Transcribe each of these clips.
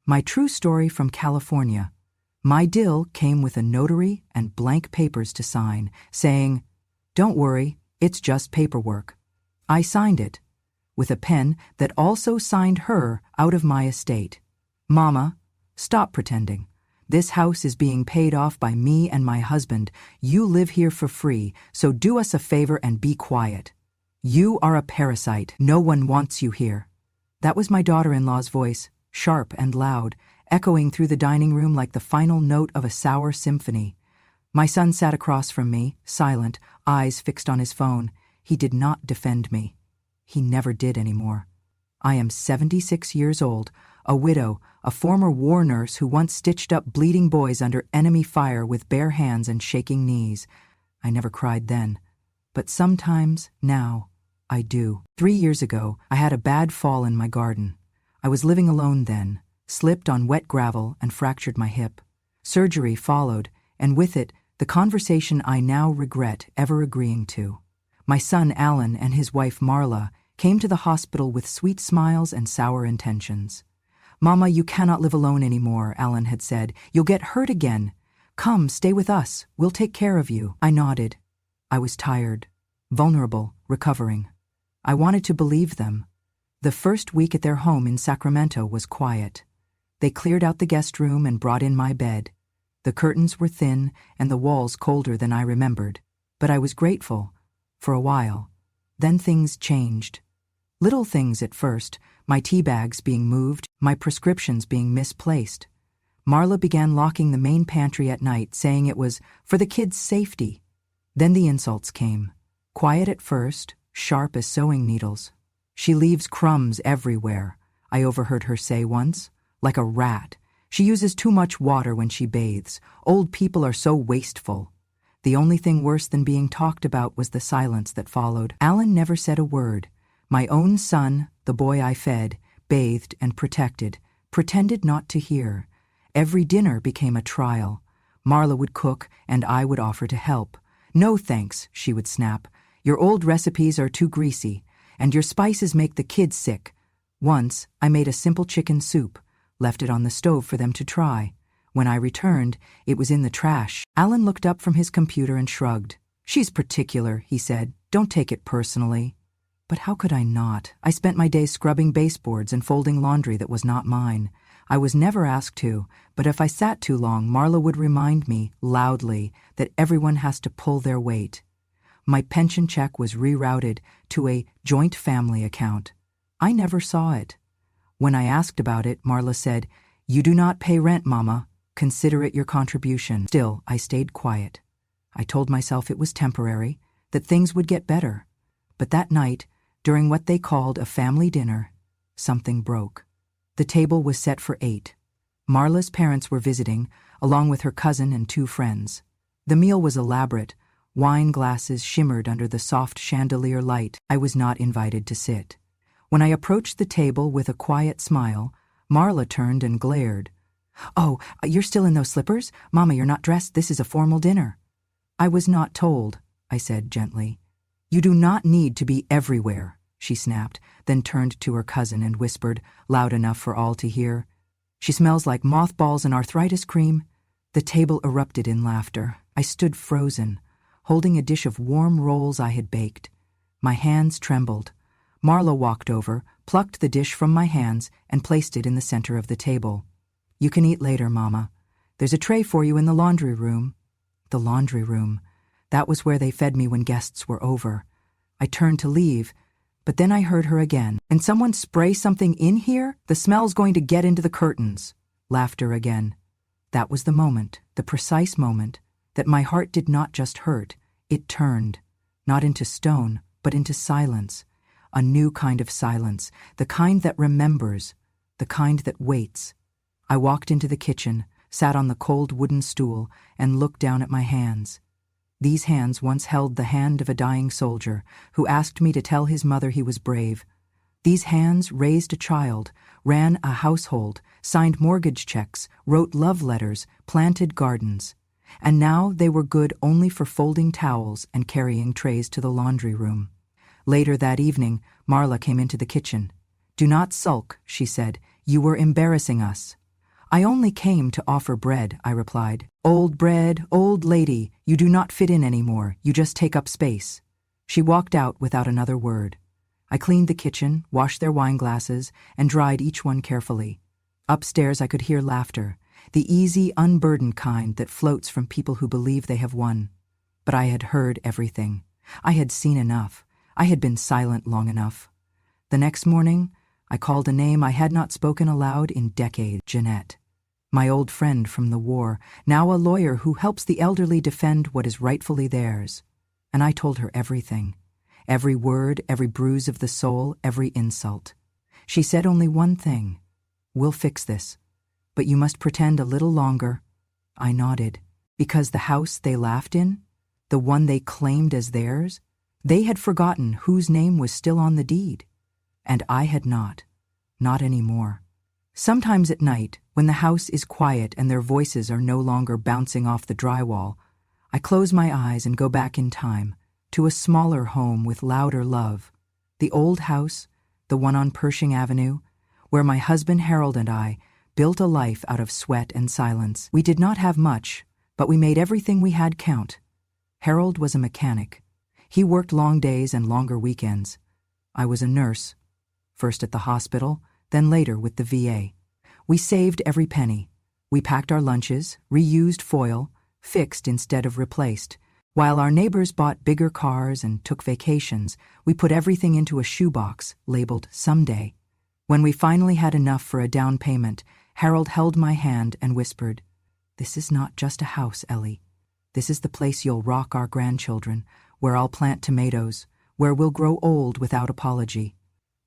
My true story from California. My DIL came with a notary and blank papers to sign, saying, "Don't worry, it's just paperwork." I signed it, with a pen that also signed her out of my estate. Mama, stop pretending. This house is being paid off by me and my husband. You live here for free, so do us a favor and be quiet. You are a parasite. No one wants you here. That was my daughter-in-law's voice, sharp and loud, echoing through the dining room like the final note of a sour symphony. My son sat across from me, silent, eyes fixed on his phone. He did not defend me. He never did anymore. I am 76 years old, a widow, a former war nurse who once stitched up bleeding boys under enemy fire with bare hands and shaking knees. I never cried then, but sometimes, now, I do. 3 years ago, I had a bad fall in my garden. I was living alone then, slipped on wet gravel and fractured my hip. Surgery followed, and with it, the conversation I now regret ever agreeing to. My son Alan and his wife Marla came to the hospital with sweet smiles and sour intentions. "Mama, you cannot live alone anymore," Alan had said. "You'll get hurt again. Come, stay with us. We'll take care of you." I nodded. I was tired, vulnerable, recovering. I wanted to believe them. The first week at their home in Sacramento was quiet. They cleared out the guest room and brought in my bed. The curtains were thin and the walls colder than I remembered, but I was grateful, for a while. Then things changed. Little things at first, my tea bags being moved, my prescriptions being misplaced. Marla began locking the main pantry at night, saying it was for the kids' safety. Then the insults came. Quiet at first, sharp as sewing needles. "She leaves crumbs everywhere," I overheard her say once. "Like a rat. She uses too much water when she bathes. Old people are so wasteful." The only thing worse than being talked about was the silence that followed. Alan never said a word. My own son, the boy I fed, bathed and protected, pretended not to hear. Every dinner became a trial. Marla would cook, and I would offer to help. "No thanks," she would snap. "Your old recipes are too greasy, and your spices make the kids sick." Once, I made a simple chicken soup, left it on the stove for them to try. When I returned, it was in the trash. Alan looked up from his computer and shrugged. "She's particular," he said. "Don't take it personally." But how could I not? I spent my days scrubbing baseboards and folding laundry that was not mine. I was never asked to, but if I sat too long, Marla would remind me, loudly, that everyone has to pull their weight. My pension check was rerouted to a joint family account. I never saw it. When I asked about it, Marla said, "You do not pay rent, Mama. Consider it your contribution." Still, I stayed quiet. I told myself it was temporary, that things would get better. But that night, during what they called a family dinner, something broke. The table was set for 8. Marla's parents were visiting, along with her cousin and 2 friends. The meal was elaborate. Wine glasses shimmered under the soft chandelier light. I was not invited to sit. When I approached the table with a quiet smile, Marla turned and glared. "Oh, you're still in those slippers? Mama, you're not dressed. This is a formal dinner." "I was not told," I said gently. "You do not need to be everywhere," she snapped, then turned to her cousin and whispered, loud enough for all to hear, "She smells like mothballs and arthritis cream." The table erupted in laughter. I stood frozen, holding a dish of warm rolls I had baked. My hands trembled. Marla walked over, plucked the dish from my hands, and placed it in the center of the table. "You can eat later, Mama. There's a tray for you in the laundry room." The laundry room. That was where they fed me when guests were over. I turned to leave, but then I heard her again. "And someone spray something in here? The smell's going to get into the curtains." Laughter again. That was the moment, the precise moment, that my heart did not just hurt, it turned, not into stone, but into silence. A new kind of silence, the kind that remembers, the kind that waits. I walked into the kitchen, sat on the cold wooden stool, and looked down at my hands. These hands once held the hand of a dying soldier who asked me to tell his mother he was brave. These hands raised a child, ran a household, signed mortgage checks, wrote love letters, planted gardens. And now they were good only for folding towels and carrying trays to the laundry room. Later that evening, Marla came into the kitchen. "Do not sulk," she said. "You were embarrassing us." I only came to offer bread, I replied. Old bread, old lady, you do not fit in anymore, you just take up space. She walked out without another word. I cleaned the kitchen, washed their wine glasses, and dried each one carefully. Upstairs I could hear laughter, the easy, unburdened kind that floats from people who believe they have won. But I had heard everything. I had seen enough. I had been silent long enough. The next morning, I called a name I had not spoken aloud in decades. Jeanette. My old friend from the war, now a lawyer who helps the elderly defend what is rightfully theirs. And I told her everything. Every word, every bruise of the soul, every insult. She said only one thing. We'll fix this. But you must pretend a little longer. I nodded. Because the house they laughed in, the one they claimed as theirs, they had forgotten whose name was still on the deed. And I had not. Not anymore. Sometimes at night, when the house is quiet and their voices are no longer bouncing off the drywall, I close my eyes and go back in time, to a smaller home with louder love. The old house, the one on Pershing Avenue, where my husband Harold and I built a life out of sweat and silence. We did not have much, but we made everything we had count. Harold was a mechanic. He worked long days and longer weekends. I was a nurse, first at the hospital, then later with the VA. We saved every penny. We packed our lunches, reused foil, fixed instead of replaced. While our neighbors bought bigger cars and took vacations, we put everything into a shoebox labeled someday. When we finally had enough for a down payment, Harold held my hand and whispered, "This is not just a house, Ellie. This is the place you'll rock our grandchildren, where I'll plant tomatoes, where we'll grow old without apology."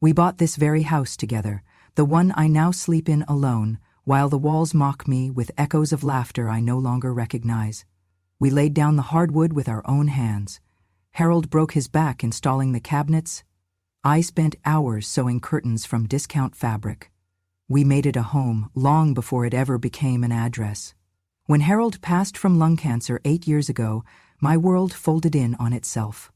We bought this very house together, the one I now sleep in alone, while the walls mock me with echoes of laughter I no longer recognize. We laid down the hardwood with our own hands. Harold broke his back installing the cabinets. I spent hours sewing curtains from discount fabric. We made it a home long before it ever became an address. When Harold passed from lung cancer 8 years ago, my world folded in on itself.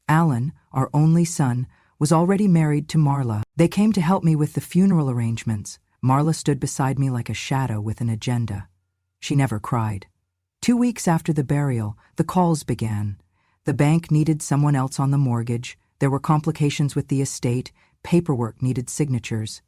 Alan, our only son, was already married to Marla. They came to help me with the funeral arrangements. Marla stood beside me like a shadow with an agenda. She never cried. 2 weeks after the burial, the calls began. The bank needed someone else on the mortgage. There were complications with the estate. Paperwork needed signatures.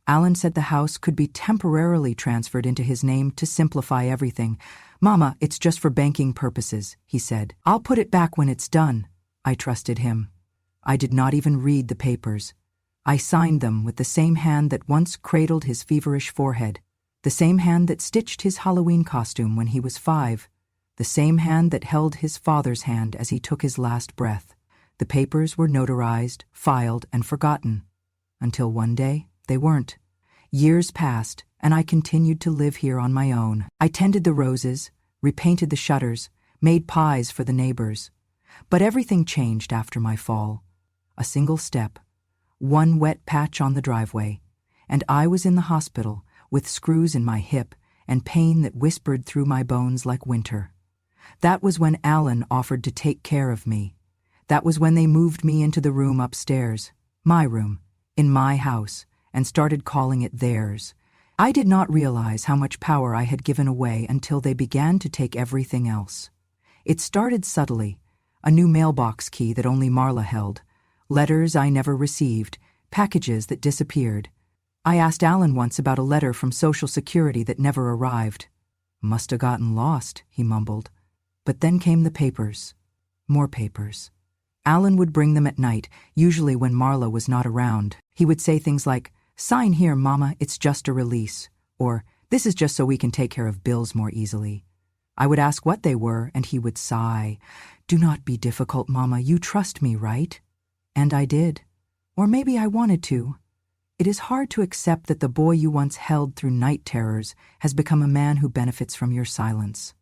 Alan said the house could be temporarily transferred into his name to simplify everything. "Mama, it's just for banking purposes," he said. "I'll put it back when it's done." I trusted him. I did not even read the papers. I signed them with the same hand that once cradled his feverish forehead, the same hand that stitched his Halloween costume when he was 5, the same hand that held his father's hand as he took his last breath. The papers were notarized, filed, and forgotten. Until one day, they weren't. Years passed, and I continued to live here on my own. I tended the roses, repainted the shutters, made pies for the neighbors. But everything changed after my fall. A single step, one wet patch on the driveway, and I was in the hospital with screws in my hip and pain that whispered through my bones like winter. That was when Alan offered to take care of me. That was when they moved me into the room upstairs, my room, in my house, and started calling it theirs. I did not realize how much power I had given away until they began to take everything else. It started subtly, a new mailbox key that only Marla held, letters I never received, packages that disappeared. I asked Alan once about a letter from Social Security that never arrived. "Must have gotten lost," he mumbled. But then came the papers. More papers. Alan would bring them at night, usually when Marla was not around. He would say things like, "Sign here, Mama, it's just a release," or "This is just so we can take care of bills more easily." I would ask what they were, and he would sigh. "Do not be difficult, Mama, you trust me, right?" And I did. Or maybe I wanted to. It is hard to accept that the boy you once held through night terrors has become a man who benefits from your silence.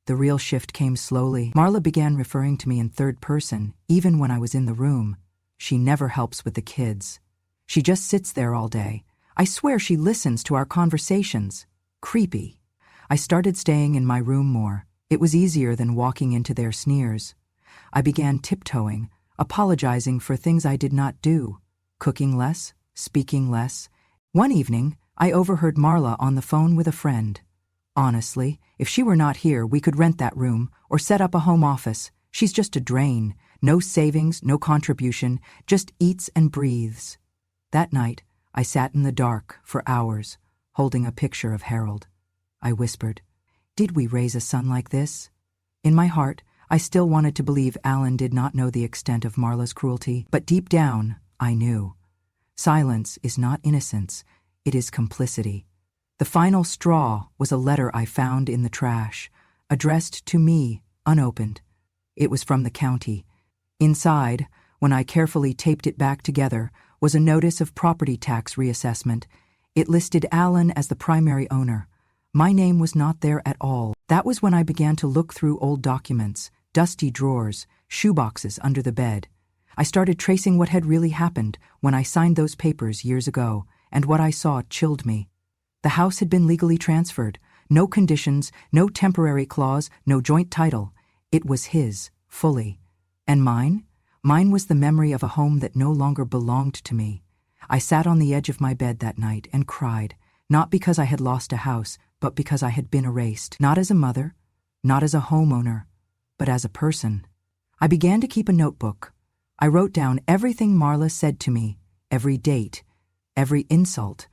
The real shift came slowly. Marla began referring to me in third person, even when I was in the room. She never helps with the kids. She just sits there all day. I swear she listens to our conversations. Creepy. I started staying in my room more. It was easier than walking into their sneers. I began tiptoeing, apologizing for things I did not do, cooking less, speaking less. One evening, I overheard Marla on the phone with a friend. Honestly, if she were not here, we could rent that room or set up a home office. She's just a drain. No savings, no contribution, just eats and breathes. That night, I sat in the dark for hours, holding a picture of Harold. I whispered, "Did we raise a son like this?" In my heart, I still wanted to believe Alan did not know the extent of Marla's cruelty, but deep down, I knew. Silence is not innocence, it is complicity. The final straw was a letter I found in the trash, addressed to me, unopened. It was from the county. Inside, when I carefully taped it back together, was a notice of property tax reassessment. It listed Alan as the primary owner. My name was not there at all. That was when I began to look through old documents, dusty drawers, shoeboxes under the bed. I started tracing what had really happened when I signed those papers years ago, and what I saw chilled me. The house had been legally transferred. No conditions, no temporary clause, no joint title. It was his, fully. And mine? Mine was the memory of a home that no longer belonged to me. I sat on the edge of my bed that night and cried, not because I had lost a house, but because I had been erased, not as a mother, not as a homeowner, but as a person. I began to keep a notebook. I wrote down everything Marla said to me, every date, every insult.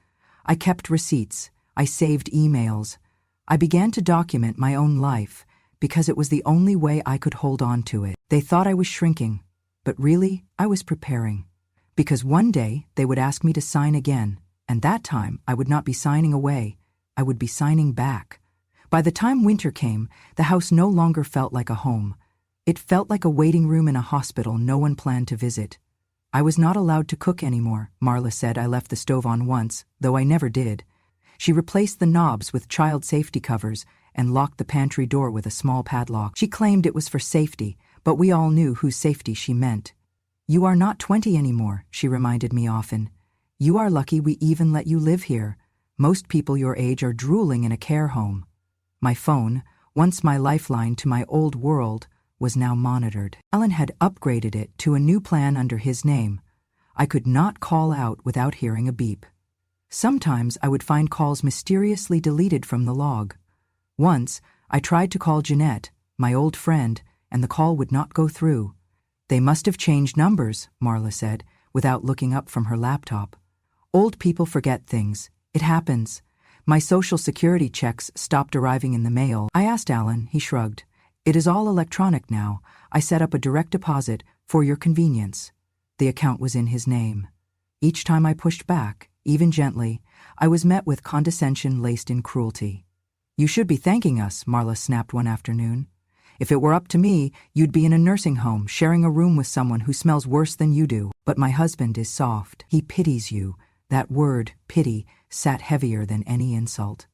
I kept receipts. I saved emails. I began to document my own life because it was the only way I could hold on to it. They thought I was shrinking, but really I was preparing. Because one day they would ask me to sign again, and that time I would not be signing away. I would be signing back. By the time winter came, the house no longer felt like a home. It felt like a waiting room in a hospital no one planned to visit. I was not allowed to cook anymore. Marla said I left the stove on once, though I never did. She replaced the knobs with child safety covers and locked the pantry door with a small padlock. She claimed it was for safety, but we all knew whose safety she meant. "You are not 20 anymore," she reminded me often. "You are lucky we even let you live here. Most people your age are drooling in a care home." My phone, once my lifeline to my old world, was now monitored. Alan had upgraded it to a new plan under his name. I could not call out without hearing a beep. Sometimes I would find calls mysteriously deleted from the log. Once, I tried to call Jeanette, my old friend, and the call would not go through. "They must have changed numbers," Marla said, without looking up from her laptop. "Old people forget things. It happens." My Social Security checks stopped arriving in the mail. I asked Alan. He shrugged. "It is all electronic now. I set up a direct deposit for your convenience." The account was in his name. Each time I pushed back, even gently, I was met with condescension laced in cruelty. "You should be thanking us," Marla snapped one afternoon. "If it were up to me, you'd be in a nursing home, sharing a room with someone who smells worse than you do. But my husband is soft. He pities you." That word, pity, sat heavier than any insult.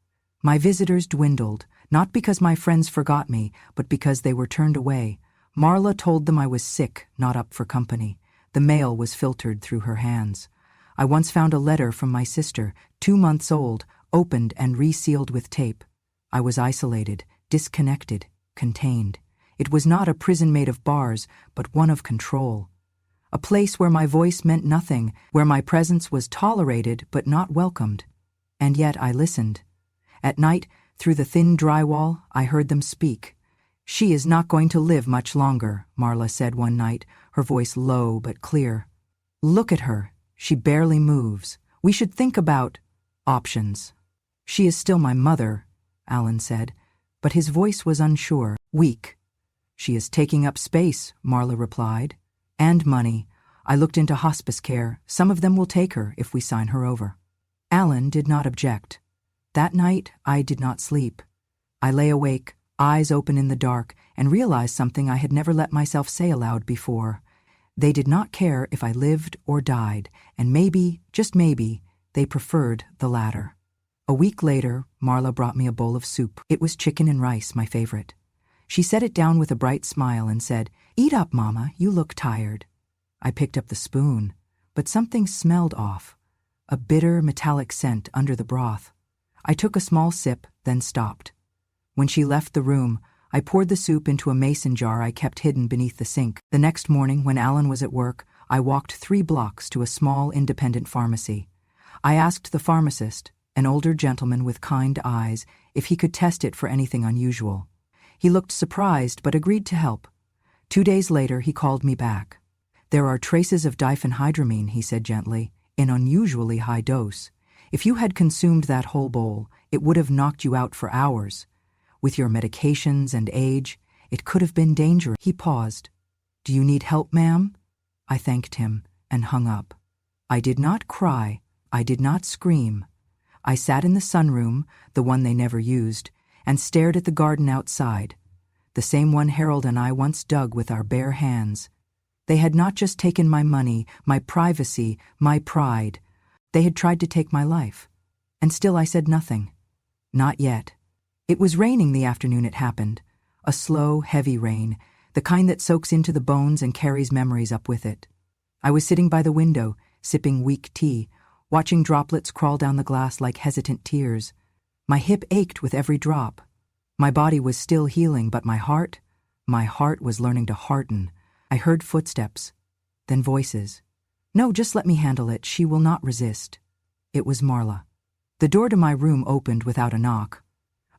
My visitors dwindled, not because my friends forgot me, but because they were turned away. Marla told them I was sick, not up for company. The mail was filtered through her hands. I once found a letter from my sister, 2 months old, opened and resealed with tape. I was isolated, disconnected, contained. It was not a prison made of bars, but one of control. A place where my voice meant nothing, where my presence was tolerated but not welcomed. And yet I listened. At night, through the thin drywall, I heard them speak. "She is not going to live much longer," Marla said one night, her voice low but clear. "Look at her. She barely moves. We should think about options." "She is still my mother," Alan said, but his voice was unsure, weak. "She is taking up space," Marla replied. "And money. I looked into hospice care. Some of them will take her if we sign her over." Alan did not object. That night, I did not sleep. I lay awake, eyes open in the dark, and realized something I had never let myself say aloud before. They did not care if I lived or died, and maybe, just maybe, they preferred the latter. A week later, Marla brought me a bowl of soup. It was chicken and rice, my favorite. She set it down with a bright smile and said, "Eat up, Mama, you look tired." I picked up the spoon, but something smelled off, a bitter metallic scent under the broth. I took a small sip, then stopped. When she left the room, I poured the soup into a mason jar I kept hidden beneath the sink. The next morning, when Alan was at work, I walked 3 blocks to a small independent pharmacy. I asked the pharmacist, an older gentleman with kind eyes, if he could test it for anything unusual. He looked surprised but agreed to help. 2 days later, he called me back. "There are traces of diphenhydramine," he said gently, "in unusually high dose. If you had consumed that whole bowl, it would have knocked you out for hours. With your medications and age, it could have been dangerous." He paused. "Do you need help, ma'am?" I thanked him and hung up. I did not cry. I did not scream. I sat in the sunroom, the one they never used, and stared at the garden outside, the same one Harold and I once dug with our bare hands. They had not just taken my money, my privacy, my pride. They had tried to take my life. And still I said nothing. Not yet. It was raining the afternoon it happened. A slow, heavy rain, the kind that soaks into the bones and carries memories up with it. I was sitting by the window, sipping weak tea, watching droplets crawl down the glass like hesitant tears. My hip ached with every drop. My body was still healing, but my heart was learning to harden. I heard footsteps, then voices. "No, just let me handle it. She will not resist." It was Marla. The door to my room opened without a knock.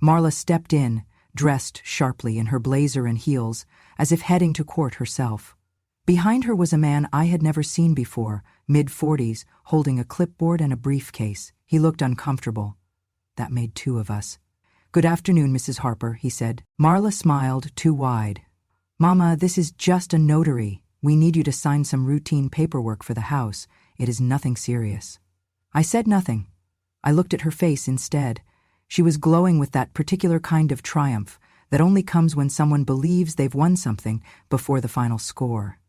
Marla stepped in, dressed sharply in her blazer and heels, as if heading to court herself. Behind her was a man I had never seen before, mid-40s, holding a clipboard and a briefcase. He looked uncomfortable. That made 2 of us. "Good afternoon, Mrs. Harper," he said. Marla smiled too wide. "Mama, this is just a notary. We need you to sign some routine paperwork for the house. It is nothing serious." I said nothing. I looked at her face instead. She was glowing with that particular kind of triumph that only comes when someone believes they've won something before the final score.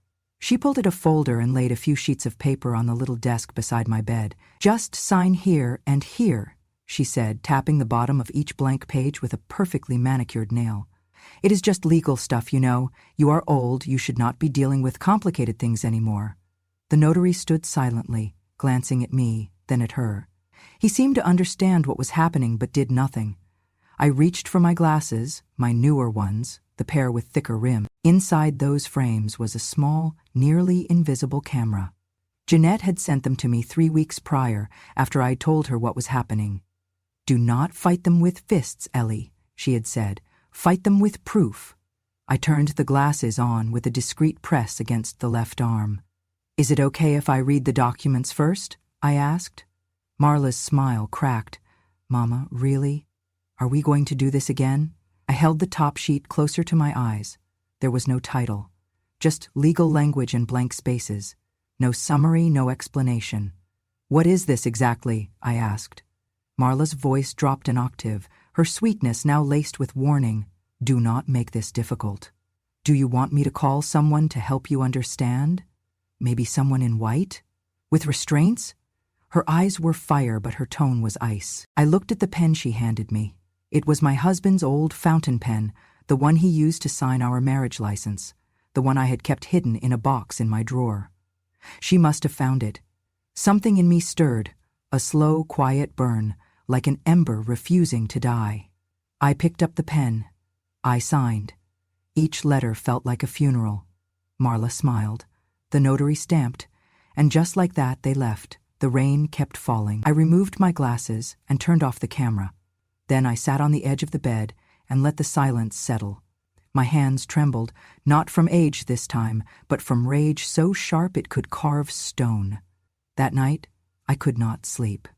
She pulled out a folder and laid a few sheets of paper on the little desk beside my bed. "Just sign here and here," she said, tapping the bottom of each blank page with a perfectly manicured nail. "It is just legal stuff, you know. You are old, you should not be dealing with complicated things anymore." The notary stood silently, glancing at me, then at her. He seemed to understand what was happening but did nothing. I reached for my glasses, my newer ones, the pair with thicker rim. Inside those frames was a small, nearly invisible camera. Jeanette had sent them to me 3 weeks prior, after I told her what was happening. "Do not fight them with fists, Ellie," she had said. "Fight them with proof." I turned the glasses on with a discreet press against the left arm. "Is it okay if I read the documents first?" I asked. Marla's smile cracked. "Mama, really? Are we going to do this again?" I held the top sheet closer to my eyes. There was no title, just legal language and blank spaces. No summary, no explanation. "What is this exactly?" I asked. Marla's voice dropped an octave, her sweetness now laced with warning. "Do not make this difficult. Do you want me to call someone to help you understand? Maybe someone in white? With restraints?" Her eyes were fire, but her tone was ice. I looked at the pen she handed me. It was my husband's old fountain pen, the one he used to sign our marriage license, the one I had kept hidden in a box in my drawer. She must have found it. Something in me stirred, a slow, quiet burn, like an ember refusing to die. I picked up the pen. I signed. Each letter felt like a funeral. Marla smiled. The notary stamped, and just like that they left. The rain kept falling. I removed my glasses and turned off the camera. Then I sat on the edge of the bed and let the silence settle. My hands trembled, not from age this time, but from rage so sharp it could carve stone. That night, I could not sleep.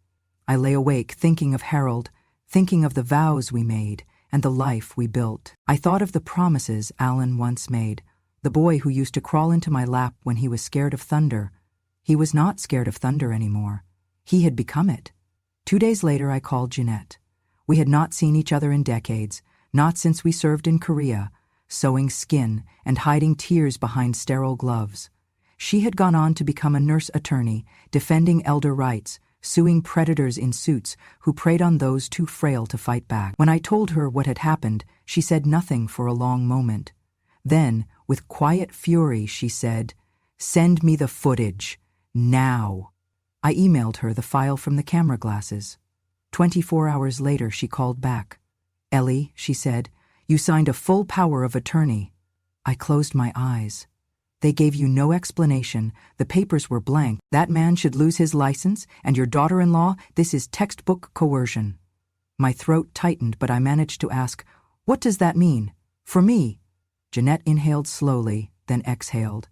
I lay awake thinking of Harold, thinking of the vows we made and the life we built. I thought of the promises Alan once made, the boy who used to crawl into my lap when he was scared of thunder. He was not scared of thunder anymore. He had become it. 2 days later, I called Jeanette. We had not seen each other in decades, not since we served in Korea, sewing skin and hiding tears behind sterile gloves. She had gone on to become a nurse attorney, defending elder rights, suing predators in suits who preyed on those too frail to fight back. When I told her what had happened, she said nothing for a long moment. Then, with quiet fury, she said, "Send me the footage. Now." I emailed her the file from the camera glasses. 24 hours later, she called back. "Ellie," she said, "you signed a full power of attorney." I closed my eyes. They gave you no explanation. The papers were blank. That man should lose his license, and your daughter-in-law, this is textbook coercion. My throat tightened, but I managed to ask, "What does that mean? For me?" Jeanette inhaled slowly, then exhaled.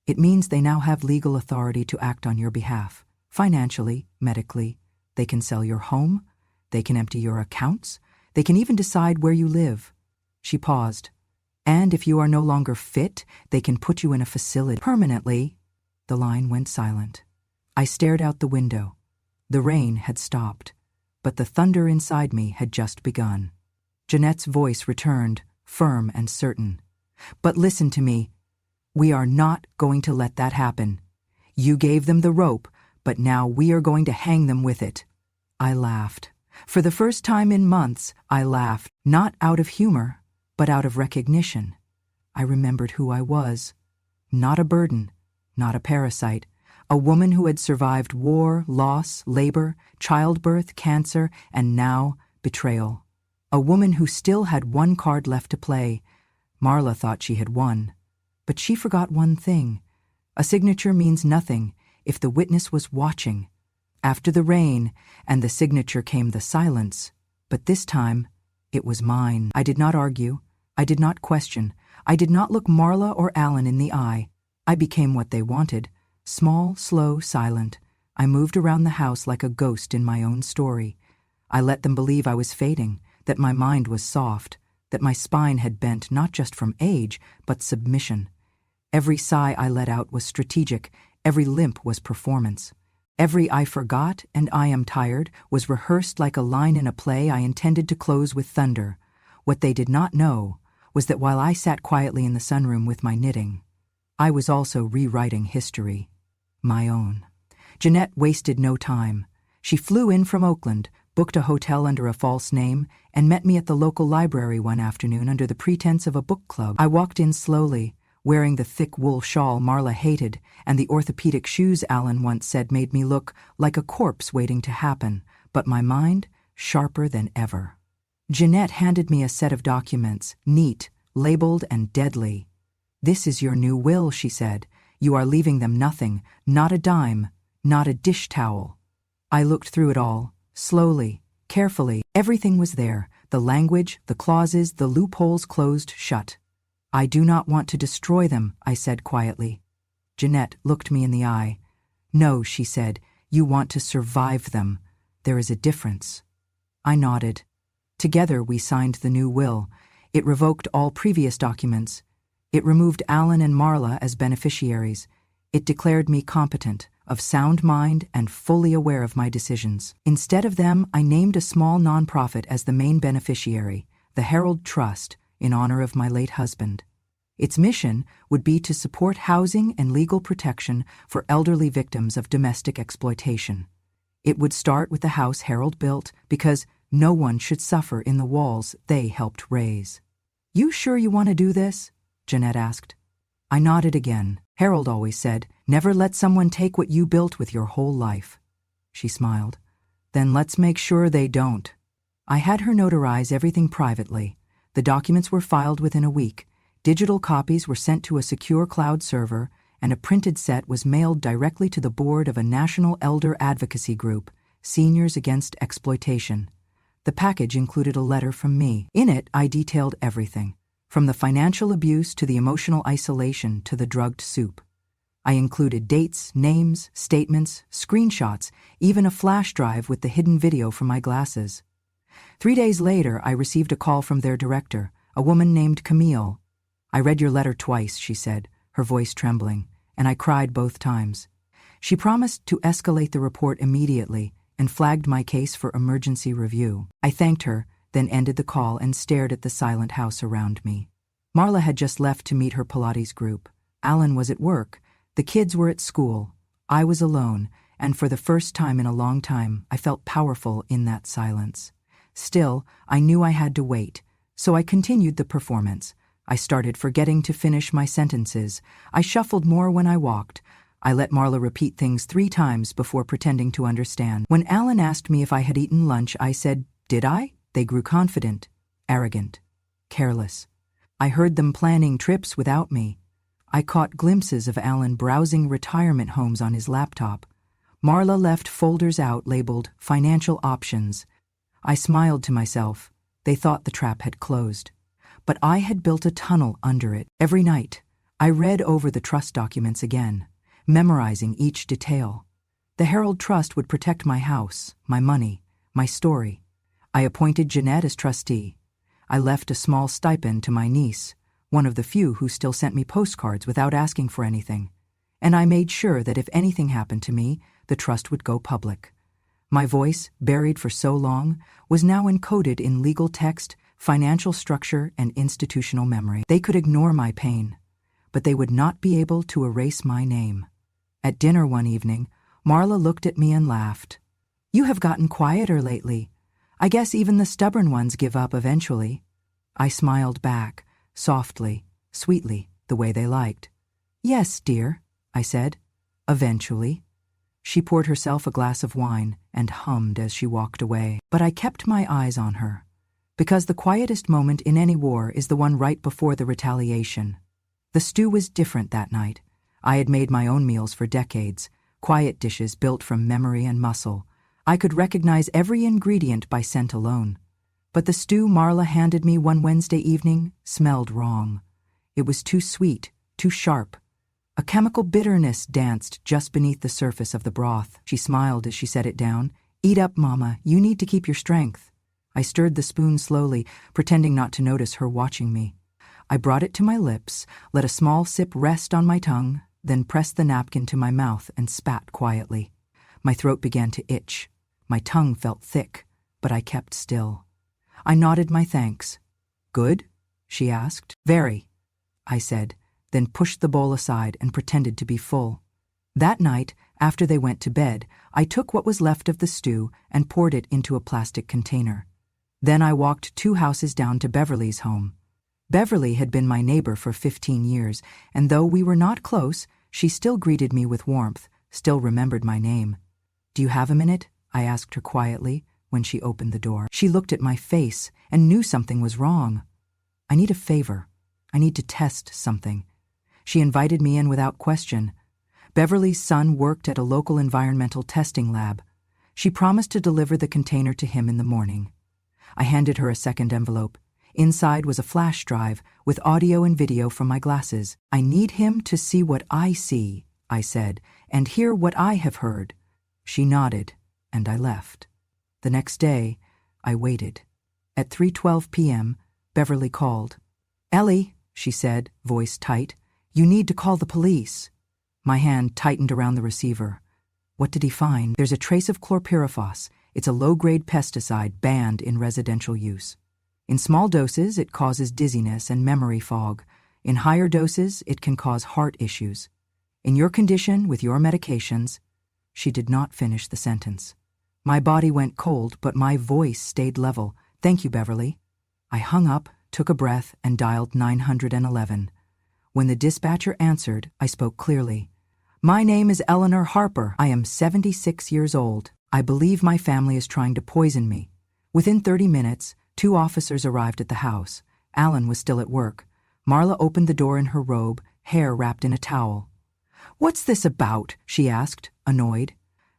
"It means they now have legal authority to act on your behalf. Financially, medically. They can sell your home. They can empty your accounts. They can even decide where you live." She paused. "And if you are no longer fit, they can put you in a facility permanently." The line went silent. I stared out the window. The rain had stopped, but the thunder inside me had just begun. Jeanette's voice returned, firm and certain. "But listen to me. We are not going to let that happen. You gave them the rope, but now we are going to hang them with it." I laughed. For the first time in months, I laughed, not out of humor, but out of recognition. I remembered who I was. Not a burden, not a parasite, a woman who had survived war, loss, labor, childbirth, cancer, and now betrayal. A woman who still had one card left to play. Marla thought she had won. But she forgot one thing. A signature means nothing if the witness was watching. After the rain and the signature came the silence, but this time it was mine. I did not argue. I did not question. I did not look Marla or Alan in the eye. I became what they wanted. Small, slow, silent. I moved around the house like a ghost in my own story. I let them believe I was fading, that my mind was soft, that my spine had bent not just from age, but submission. Every sigh I let out was strategic. Every limp was performance. Every "I forgot" and "I am tired" was rehearsed like a line in a play I intended to close with thunder. What they did not know was that while I sat quietly in the sunroom with my knitting, I was also rewriting history. My own. Jeanette wasted no time. She flew in from Oakland, booked a hotel under a false name, and met me at the local library one afternoon under the pretense of a book club. I walked in slowly, wearing the thick wool shawl Marla hated and the orthopedic shoes Alan once said made me look like a corpse waiting to happen, but my mind sharper than ever. Jeanette handed me a set of documents, neat, labeled, and deadly. "This is your new will," she said. "You are leaving them nothing, not a dime, not a dish towel." I looked through it all, slowly, carefully. Everything was there, the language, the clauses, the loopholes closed shut. "I do not want to destroy them," I said quietly. Jeanette looked me in the eye. "No," she said, "you want to survive them. There is a difference." I nodded. Together we signed the new will. It revoked all previous documents. It removed Alan and Marla as beneficiaries. It declared me competent, of sound mind, and fully aware of my decisions. Instead of them, I named a small nonprofit as the main beneficiary, the Herald Trust, in honor of my late husband. Its mission would be to support housing and legal protection for elderly victims of domestic exploitation. It would start with the house Harold built because no one should suffer in the walls they helped raise. "You sure you want to do this?" Jeanette asked. I nodded again. "Harold always said, never let someone take what you built with your whole life." She smiled. "Then let's make sure they don't." I had her notarize everything privately. The documents were filed within a week. Digital copies were sent to a secure cloud server, and a printed set was mailed directly to the board of a national elder advocacy group, Seniors Against Exploitation. The package included a letter from me. In it, I detailed everything, from the financial abuse to the emotional isolation to the drugged soup. I included dates, names, statements, screenshots, even a flash drive with the hidden video from my glasses. 3 days later, I received a call from their director, a woman named Camille. "I read your letter twice," she said, her voice trembling, "and I cried both times." She promised to escalate the report immediately and flagged my case for emergency review. I thanked her, then ended the call and stared at the silent house around me. Marla had just left to meet her Pilates group. Alan was at work. The kids were at school. I was alone, and for the first time in a long time, I felt powerful in that silence. Still, I knew I had to wait, so I continued the performance. I started forgetting to finish my sentences. I shuffled more when I walked. I let Marla repeat things 3 times before pretending to understand. When Alan asked me if I had eaten lunch, I said, "Did I?" They grew confident, arrogant, careless. I heard them planning trips without me. I caught glimpses of Alan browsing retirement homes on his laptop. Marla left folders out labeled Financial Options. I smiled to myself. They thought the trap had closed. But I had built a tunnel under it. Every night, I read over the trust documents again, memorizing each detail. The Herald Trust would protect my house, my money, my story. I appointed Jeanette as trustee. I left a small stipend to my niece, one of the few who still sent me postcards without asking for anything. And I made sure that if anything happened to me, the trust would go public. My voice, buried for so long, was now encoded in legal text, financial structure, and institutional memory. They could ignore my pain, but they would not be able to erase my name. At dinner one evening, Marla looked at me and laughed. "You have gotten quieter lately. I guess even the stubborn ones give up eventually." I smiled back, softly, sweetly, the way they liked. "Yes, dear," I said. "Eventually." She poured herself a glass of wine and hummed as she walked away. But I kept my eyes on her, because the quietest moment in any war is the one right before the retaliation. The stew was different that night. I had made my own meals for decades, quiet dishes built from memory and muscle. I could recognize every ingredient by scent alone. But the stew Marla handed me one Wednesday evening smelled wrong. It was too sweet, too sharp. A chemical bitterness danced just beneath the surface of the broth. She smiled as she set it down. "Eat up, Mama. You need to keep your strength." I stirred the spoon slowly, pretending not to notice her watching me. I brought it to my lips, let a small sip rest on my tongue, then pressed the napkin to my mouth and spat quietly. My throat began to itch. My tongue felt thick, but I kept still. I nodded my thanks. "Good?" she asked. "Very," I said, then pushed the bowl aside and pretended to be full. That night, after they went to bed, I took what was left of the stew and poured it into a plastic container. Then I walked 2 houses down to Beverly's home. Beverly had been my neighbor for 15 years, and though we were not close, she still greeted me with warmth, still remembered my name. "Do you have a minute?" I asked her quietly when she opened the door. She looked at my face and knew something was wrong. "I need a favor. I need to test something." She invited me in without question. Beverly's son worked at a local environmental testing lab. She promised to deliver the container to him in the morning. I handed her a second envelope. Inside was a flash drive with audio and video from my glasses. "I need him to see what I see," I said, "and hear what I have heard." She nodded, and I left. The next day, I waited. At 3:12 p.m., Beverly called. "Ellie," she said, voice tight, "you need to call the police." My hand tightened around the receiver. What did he find? "There's a trace of chlorpyrifos. It's a low-grade pesticide banned in residential use. In small doses, it causes dizziness and memory fog. In higher doses, it can cause heart issues. In your condition, with your medications..." She did not finish the sentence. My body went cold, but my voice stayed level. "Thank you, Beverly." I hung up, took a breath, and dialed 911. When the dispatcher answered, I spoke clearly. "My name is Eleanor Harper. I am 76 years old. I believe my family is trying to poison me." Within 30 minutes, 2 officers arrived at the house. Alan was still at work. Marla opened the door in her robe, hair wrapped in a towel. "What's this about?" she asked, annoyed.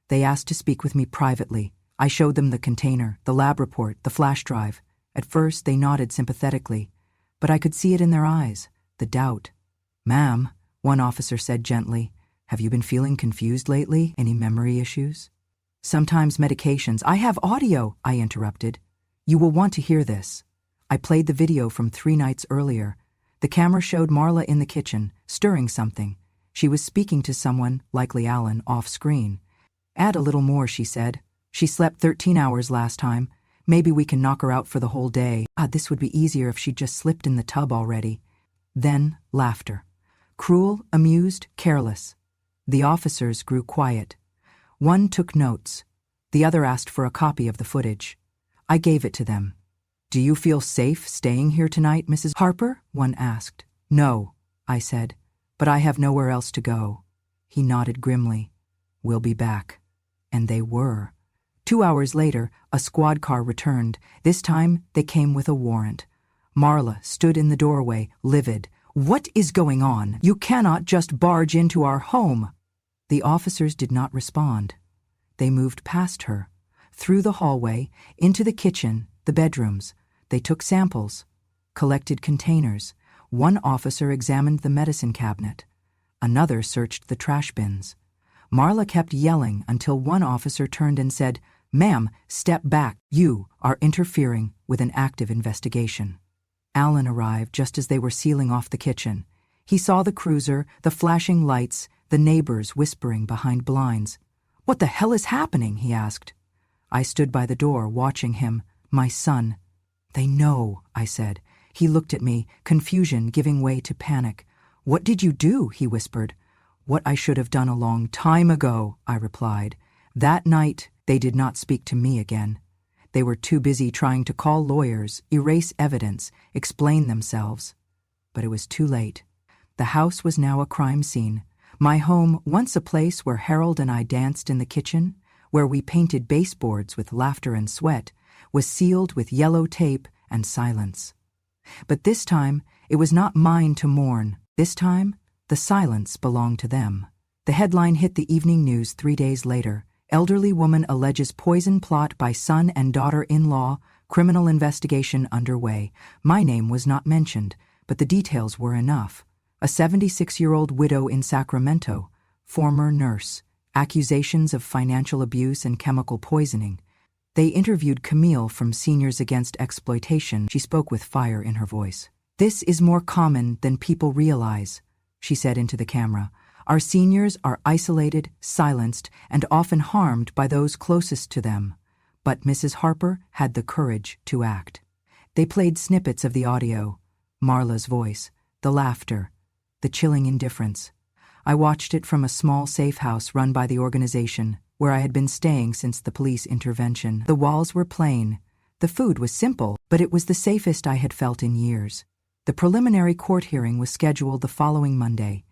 They asked to speak with me privately. I showed them the container, the lab report, the flash drive. At first, they nodded sympathetically, but I could see it in their eyes, the doubt. "Ma'am," one officer said gently, "have you been feeling confused lately? Any memory issues?" "Sometimes medications." "I have audio," I interrupted. "You will want to hear this." I played the video from 3 nights earlier. The camera showed Marla in the kitchen, stirring something. She was speaking to someone, likely Alan, off-screen. "Add a little more," she said. "She slept 13 hours last time. Maybe we can knock her out for the whole day. This would be easier if she'd just slipped in the tub already." Then laughter. Cruel, amused, careless. The officers grew quiet. One took notes. The other asked for a copy of the footage. I gave it to them. "Do you feel safe staying here tonight, Mrs. Harper?" one asked. "No," I said, "but I have nowhere else to go." He nodded grimly. "We'll be back." And they were. 2 hours later, a squad car returned. This time, they came with a warrant. Marla stood in the doorway, livid, "What is going on? You cannot just barge into our home." The officers did not respond. They moved past her, through the hallway, into the kitchen, the bedrooms. They took samples, collected containers. One officer examined the medicine cabinet. Another searched the trash bins. Marla kept yelling until one officer turned and said, "Ma'am, step back. You are interfering with an active investigation." Alan arrived just as they were sealing off the kitchen. He saw the cruiser, the flashing lights, the neighbors whispering behind blinds. "What the hell is happening?" he asked. I stood by the door, watching him. "My son." "They know," I said. He looked at me, confusion giving way to panic. "What did you do?" he whispered. "What I should have done a long time ago," I replied. That night, they did not speak to me again. They were too busy trying to call lawyers, erase evidence, explain themselves. But it was too late. The house was now a crime scene. My home, once a place where Harold and I danced in the kitchen, where we painted baseboards with laughter and sweat, was sealed with yellow tape and silence. But this time, it was not mine to mourn. This time, the silence belonged to them. The headline hit the evening news 3 days later. Elderly woman alleges poison plot by son and daughter-in-law, criminal investigation underway. My name was not mentioned, but the details were enough. A 76-year-old widow in Sacramento, former nurse, accusations of financial abuse and chemical poisoning. They interviewed Camille from Seniors Against Exploitation. She spoke with fire in her voice. "This is more common than people realize," she said into the camera. "Our seniors are isolated, silenced, and often harmed by those closest to them." But Mrs. Harper had the courage to act. They played snippets of the audio, Marla's voice, the laughter, the chilling indifference. I watched it from a small safe house run by the organization, where I had been staying since the police intervention. The walls were plain. The food was simple, but it was the safest I had felt in years. The preliminary court hearing was scheduled the following Monday.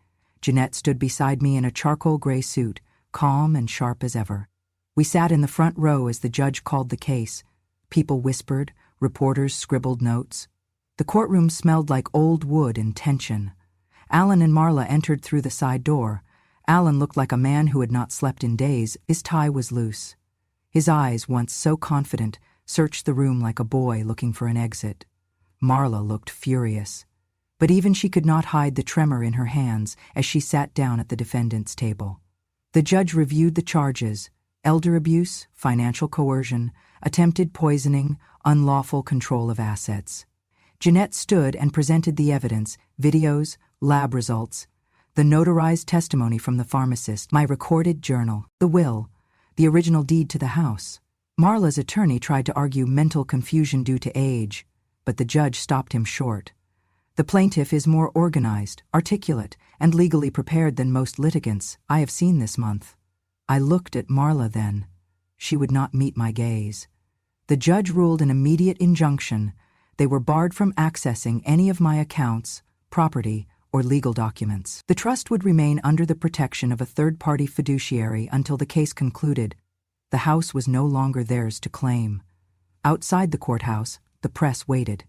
Jeanette stood beside me in a charcoal gray suit, calm and sharp as ever. We sat in the front row as the judge called the case. People whispered, reporters scribbled notes. The courtroom smelled like old wood and tension. Alan and Marla entered through the side door. Alan looked like a man who had not slept in days. His tie was loose. His eyes, once so confident, searched the room like a boy looking for an exit. Marla looked furious. But even she could not hide the tremor in her hands as she sat down at the defendant's table. The judge reviewed the charges: elder abuse, financial coercion, attempted poisoning, unlawful control of assets. Jeanette stood and presented the evidence, videos, lab results, the notarized testimony from the pharmacist, my recorded journal, the will, the original deed to the house. Marla's attorney tried to argue mental confusion due to age, but the judge stopped him short. The plaintiff is more organized, articulate, and legally prepared than most litigants I have seen this month. I looked at Marla then. She would not meet my gaze. The judge ruled an immediate injunction. They were barred from accessing any of my accounts, property, or legal documents. The trust would remain under the protection of a third-party fiduciary until the case concluded. The house was no longer theirs to claim. Outside the courthouse, the press waited.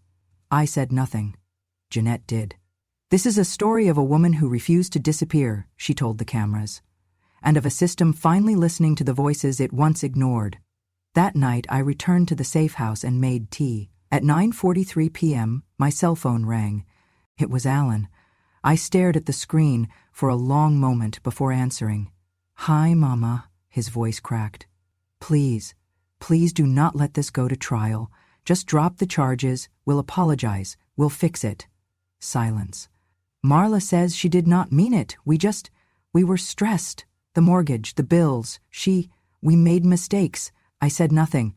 I said nothing. Jeanette did. "This is a story of a woman who refused to disappear," she told the cameras, "and of a system finally listening to the voices it once ignored." That night, I returned to the safe house and made tea. At 9:43 p.m., my cell phone rang. It was Alan. I stared at the screen for a long moment before answering. "Hi, Mama," his voice cracked. Please do not let this go to trial. Just drop the charges. We'll apologize. We'll fix it." Silence. "Marla says she did not mean it. We were stressed. The mortgage, the bills, we made mistakes." I said nothing.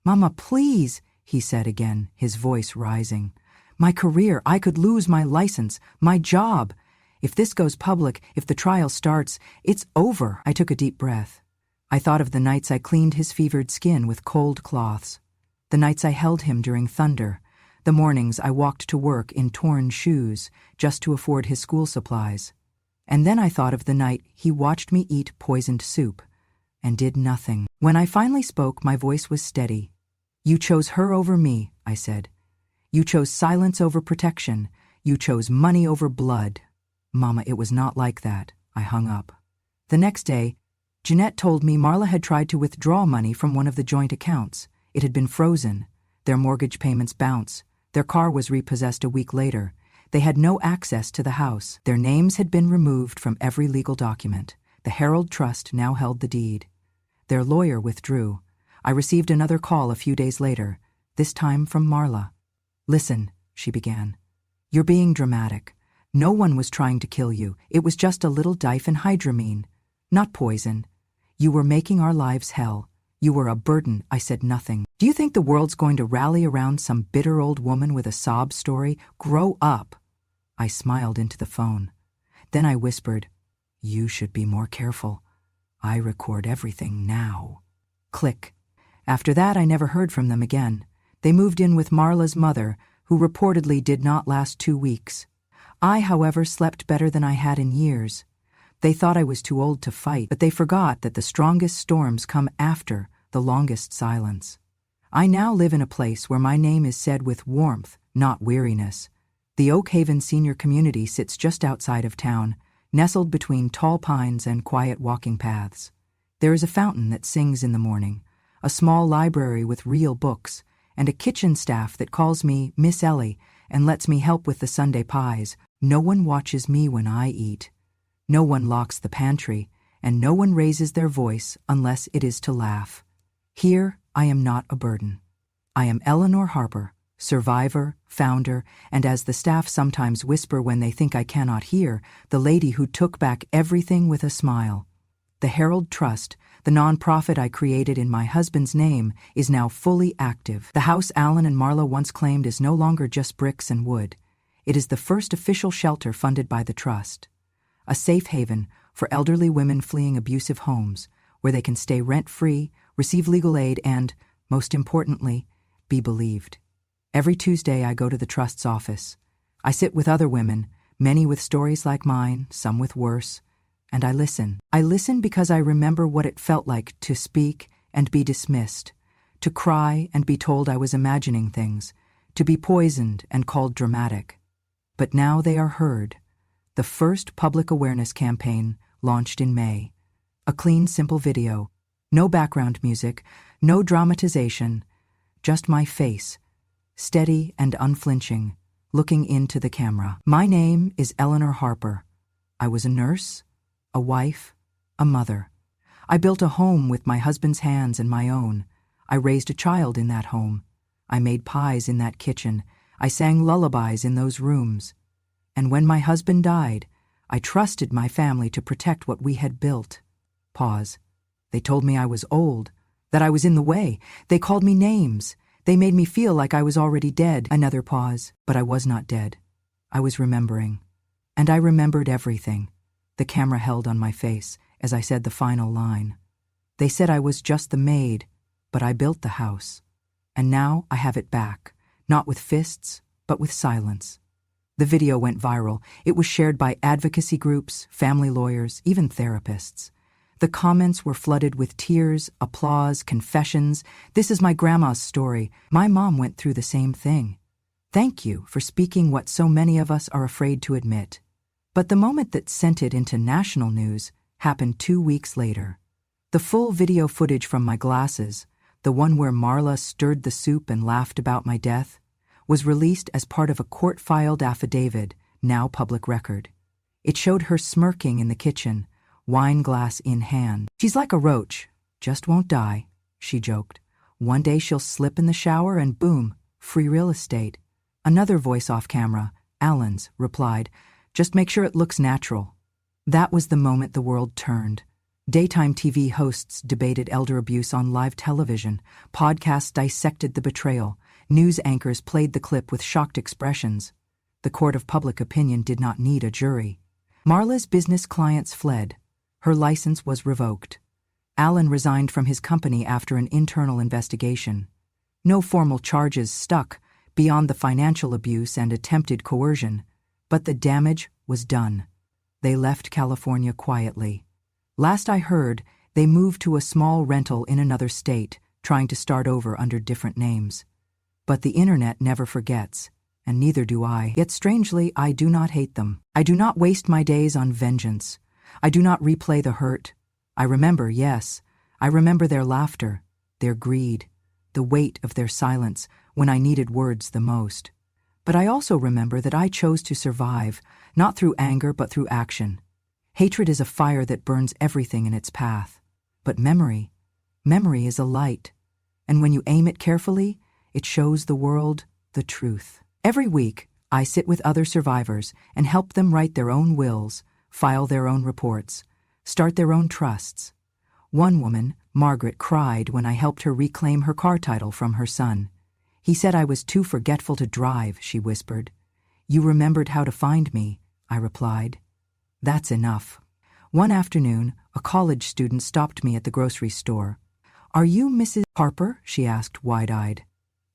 "Mama, please," he said again, his voice rising. "My career, I could lose my license, my job. If this goes public, if the trial starts, it's over." I took a deep breath. I thought of the nights I cleaned his fevered skin with cold cloths, the nights I held him during thunder, the mornings I walked to work in torn shoes just to afford his school supplies. And then I thought of the night he watched me eat poisoned soup and did nothing. When I finally spoke, my voice was steady. "You chose her over me," I said. "You chose silence over protection. You chose money over blood. Mama, it was not like that. I hung up. The next day, Jeanette told me Marla had tried to withdraw money from one of the joint accounts. It had been frozen. Their mortgage payments bounced. Their car was repossessed a week later. They had no access to the house. Their names had been removed from every legal document. The Herald Trust now held the deed. Their lawyer withdrew. I received another call a few days later, this time from Marla. "Listen," she began. "You're being dramatic. No one was trying to kill you. It was just a little diphenhydramine, not poison. You were making our lives hell. You were a burden." I said nothing. "Do you think the world's going to rally around some bitter old woman with a sob story? Grow up." I smiled into the phone. Then I whispered, "You should be more careful. I record everything now." Click. After that, I never heard from them again. They moved in with Marla's mother, who reportedly did not last 2 weeks. I, however, slept better than I had in years. They thought I was too old to fight, but they forgot that the strongest storms come after the longest silence. I now live in a place where my name is said with warmth, not weariness. The Oak Haven Senior Community sits just outside of town, nestled between tall pines and quiet walking paths. There is a fountain that sings in the morning, a small library with real books, and a kitchen staff that calls me Miss Ellie and lets me help with the Sunday pies. No one watches me when I eat. No one locks the pantry, and no one raises their voice unless it is to laugh. Here, I am not a burden. I am Eleanor Harper, survivor, founder, and as the staff sometimes whisper when they think I cannot hear, the lady who took back everything with a smile. The Herald Trust, the nonprofit I created in my husband's name, is now fully active. The house Alan and Marla once claimed is no longer just bricks and wood. It is the first official shelter funded by the trust. A safe haven for elderly women fleeing abusive homes, where they can stay rent-free, receive legal aid, and, most importantly, be believed. Every Tuesday I go to the trust's office. I sit with other women, many with stories like mine, some with worse, and I listen. I listen because I remember what it felt like to speak and be dismissed, to cry and be told I was imagining things, to be poisoned and called dramatic. But now they are heard. The first public awareness campaign launched in May. A clean, simple video. No background music, no dramatization, just my face, steady and unflinching, looking into the camera. My name is Eleanor Harper. I was a nurse, a wife, a mother. I built a home with my husband's hands and my own. I raised a child in that home. I made pies in that kitchen. I sang lullabies in those rooms. And when my husband died, I trusted my family to protect what we had built. Pause. They told me I was old, that I was in the way. They called me names. They made me feel like I was already dead. Another pause, but I was not dead. I was remembering. And I remembered everything. The camera held on my face as I said the final line. They said I was just the maid, but I built the house. And now I have it back, not with fists, but with silence. The video went viral. It was shared by advocacy groups, family lawyers, even therapists. The comments were flooded with tears, applause, confessions. "This is my grandma's story. My mom went through the same thing. Thank you for speaking what so many of us are afraid to admit." But the moment that sent it into national news happened 2 weeks later. The full video footage from my glasses, the one where Marla stirred the soup and laughed about my death, was released as part of a court-filed affidavit, now public record. It showed her smirking in the kitchen, wine glass in hand. "She's like a roach, just won't die," she joked. "One day she'll slip in the shower and boom, free real estate." Another voice off camera, Alan's, replied, "Just make sure it looks natural." That was the moment the world turned. Daytime TV hosts debated elder abuse on live television. Podcasts dissected the betrayal. News anchors played the clip with shocked expressions. The court of public opinion did not need a jury. Marla's business clients fled. Her license was revoked. Alan resigned from his company after an internal investigation. No formal charges stuck beyond the financial abuse and attempted coercion, but the damage was done. They left California quietly. Last I heard, they moved to a small rental in another state, trying to start over under different names. But the internet never forgets, and neither do I. Yet strangely, I do not hate them. I do not waste my days on vengeance. I do not replay the hurt. I remember, yes, I remember their laughter, their greed, the weight of their silence when I needed words the most. But I also remember that I chose to survive, not through anger but through action. Hatred is a fire that burns everything in its path. But memory is a light. And when you aim it carefully, it shows the world the truth. Every week, I sit with other survivors and help them write their own wills, file their own reports, start their own trusts. One woman, Margaret, cried when I helped her reclaim her car title from her son. He said I was too forgetful to drive, she whispered. You remembered how to find me, I replied. That's enough. One afternoon, a college student stopped me at the grocery store. Are you Mrs. Harper? She asked, wide-eyed.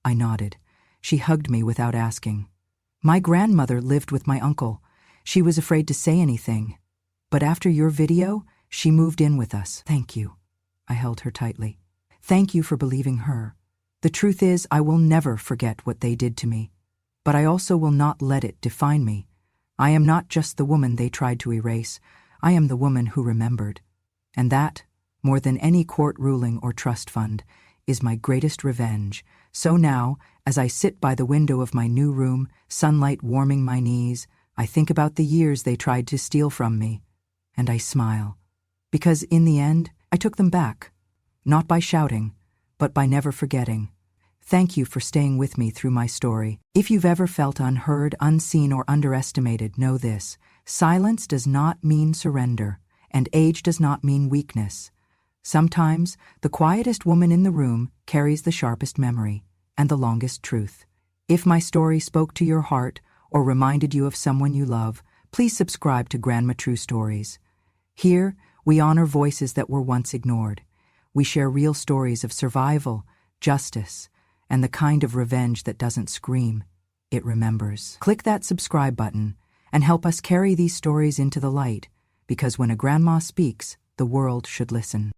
I nodded. She hugged me without asking. My grandmother lived with my uncle. She was afraid to say anything. But after your video, she moved in with us. Thank you. I held her tightly. Thank you for believing her. The truth is, I will never forget what they did to me. But I also will not let it define me. I am not just the woman they tried to erase. I am the woman who remembered. And that, more than any court ruling or trust fund, is my greatest revenge. So now, as I sit by the window of my new room, sunlight warming my knees, I think about the years they tried to steal from me. And I smile. Because in the end, I took them back. Not by shouting, but by never forgetting. Thank you for staying with me through my story. If you've ever felt unheard, unseen, or underestimated, know this. Silence does not mean surrender, and age does not mean weakness. Sometimes, the quietest woman in the room carries the sharpest memory and the longest truth. If my story spoke to your heart or reminded you of someone you love, please subscribe to Grandma True Stories. Here, we honor voices that were once ignored. We share real stories of survival, justice, and the kind of revenge that doesn't scream, it remembers. Click that subscribe button and help us carry these stories into the light, because when a grandma speaks, the world should listen.